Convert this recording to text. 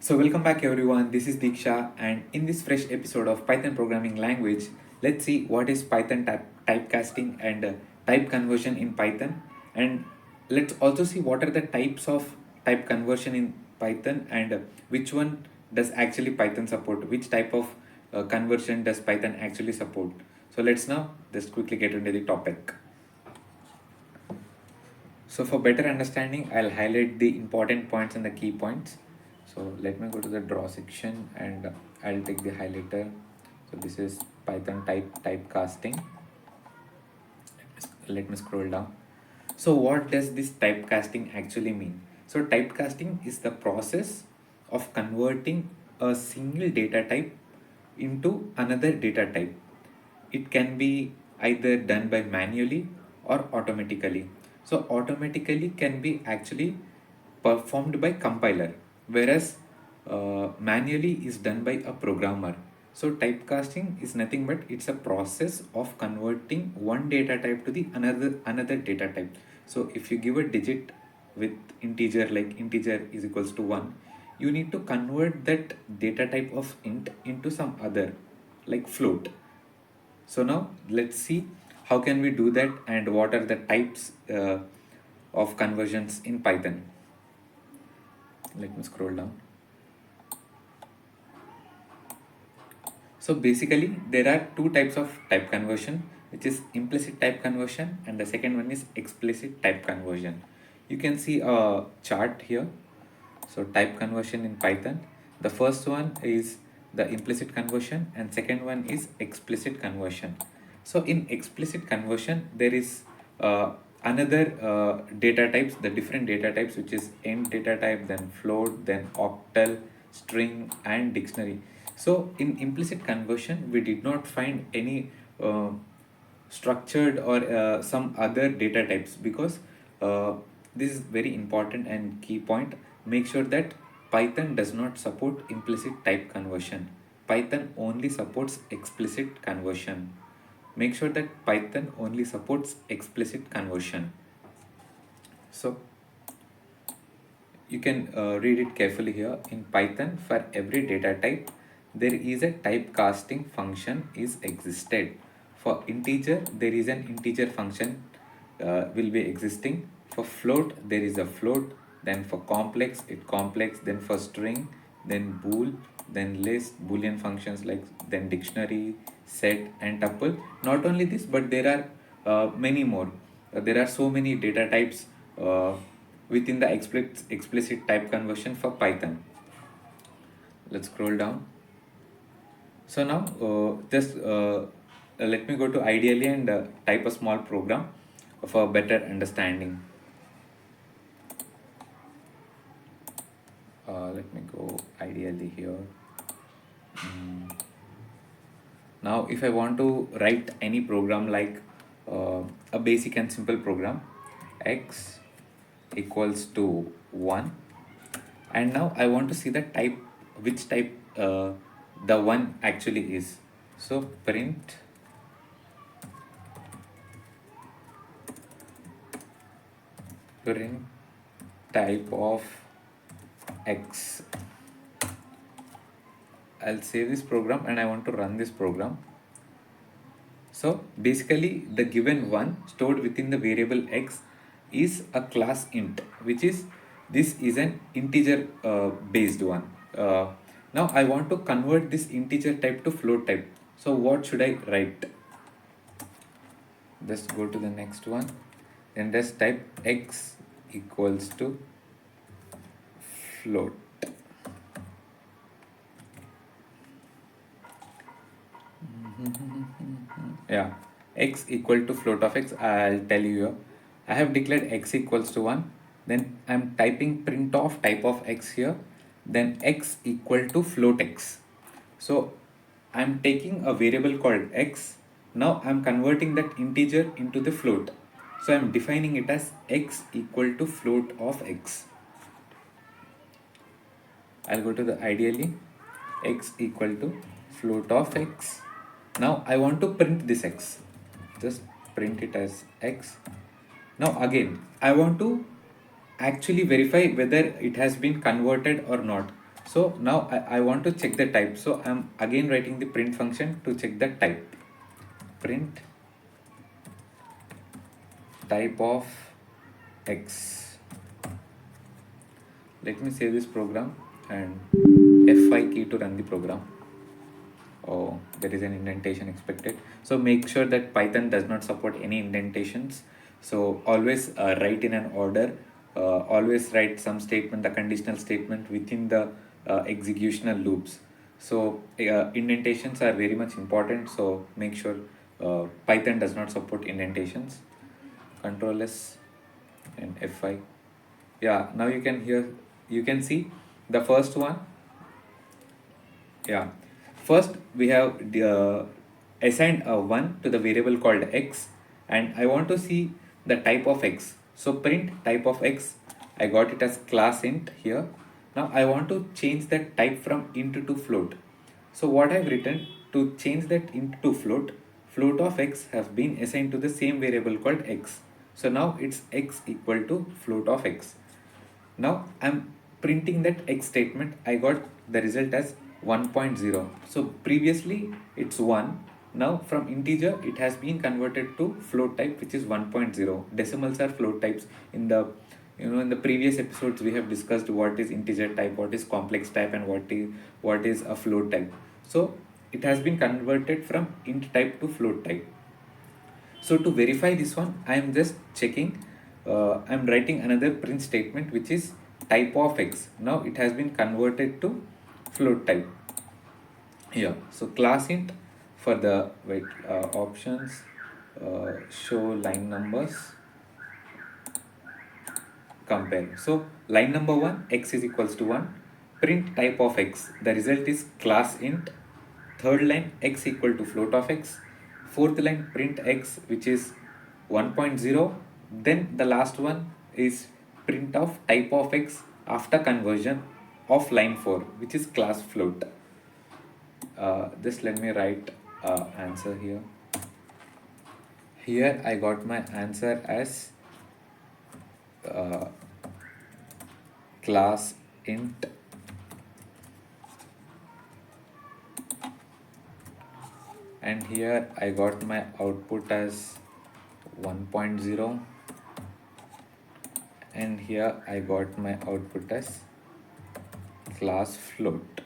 So welcome back everyone, this is Diksha, and in this fresh episode of Python programming language, let's see what is Python typecasting and type conversion in Python, and let's also see what are the types of type conversion in Python and which one does actually Python support, which type of conversion does Python actually support. So let's now just quickly get into the topic. So for better understanding, I'll highlight the important points and the key points. So let me go to the draw section and I'll take the highlighter. So this is Python typecasting. Let me scroll down. So what does this typecasting actually mean? So typecasting is the process of converting a single data type into another data type. It can be either done by manually or automatically. So automatically can be actually performed by compiler, whereas manually is done by a programmer. So typecasting is nothing but it's a process of converting one data type to the another data type. So if you give a digit with integer, like integer is equals to 1, you need to convert that data type of int into some other, like float. So now let's see how can we do that and what are the types of conversions in Python. Let me scroll down. So basically there are two types of type conversion, which is implicit type conversion and the second one is explicit type conversion. You can see a chart here. So type conversion in Python. The first one is the implicit conversion and second one is explicit conversion. So in explicit conversion, there is another data types, the different data types, which is int data type, then float, then octal, string, and dictionary. So in implicit conversion, we did not find any structured or some other data types because this is very important and key point. Make sure that Python does not support implicit type conversion. Python only supports explicit conversion. Make sure that Python only supports explicit conversion. So you can read it carefully here. In Python, for every data type, there is a typecasting function is existed. For integer, there is an integer function will be existing. For float, there is a float. Then for complex, it complex. Then for string, then bool, then list, boolean functions like then dictionary, set, and tuple. Not only this, but there are many more. There are so many data types within the explicit type conversion for Python. Let's scroll down. So now just let me go to ideally and type a small program for better understanding. Let me go ideally here. Now if I want to write any program like a basic and simple program, x equals to 1, and now I want to see the type, which type the one actually is. So print type of x. I'll save this program and I want to run this program. So basically the given one stored within the variable x is a class int, which is this is an integer based one. Now I want to convert this integer type to float type. So what should I write? Just go to the next one and just type x equals to float. Yeah, x equal to float of x. I'll tell you here. I have declared x equals to 1. Then I'm typing print of type of x here. Then x equal to float x. So I'm taking a variable called x. Now I'm converting that integer into the float. So I'm defining it as x equal to float of x. I'll go to the ideally x equal to float of x. Now I want to print this x. Just print it as x. Now again, I want to actually verify whether it has been converted or not. So now I want to check the type. So I'm again writing the print function to check the type. Print type of X. Let me save this program and F5 key to run the program. Oh, there is an indentation expected. So make sure that Python does not support any indentations. So always write in an order. Always write some statement, the conditional statement within the executional loops. So indentations are very much important. So make sure Python does not support indentations. Control S and F5. Yeah, now you can see the first one. Yeah. First, we have assigned a 1 to the variable called x, and I want to see the type of x. So print type of x. I got it as class int here. Now I want to change that type from int to float. So what I've written to change that int to float, float of x has been assigned to the same variable called x. So now it's x equal to float of x. Now I'm printing that x statement. I got the result as 1.0. So previously it's 1. Now from integer it has been converted to float type, which is 1.0. Decimals are float types. In the in the previous episodes we have discussed what is integer type, what is complex type, and what is a float type. So it has been converted from int type to float type. So to verify this one, I am just checking. I am writing another print statement which is type of x. Now it has been converted to float type here. So class int for the options, show line numbers, compare. So line number 1, x is equals to 1. Print type of x. The result is class int. Third line, x equal to float of x. Fourth line, print x, which is 1.0. Then the last one is print of type of x after conversion of line 4, which is class float. Just let me write answer here. Here I got my answer as uh, class int and here I got my output as 1.0 and here I got my output as class float.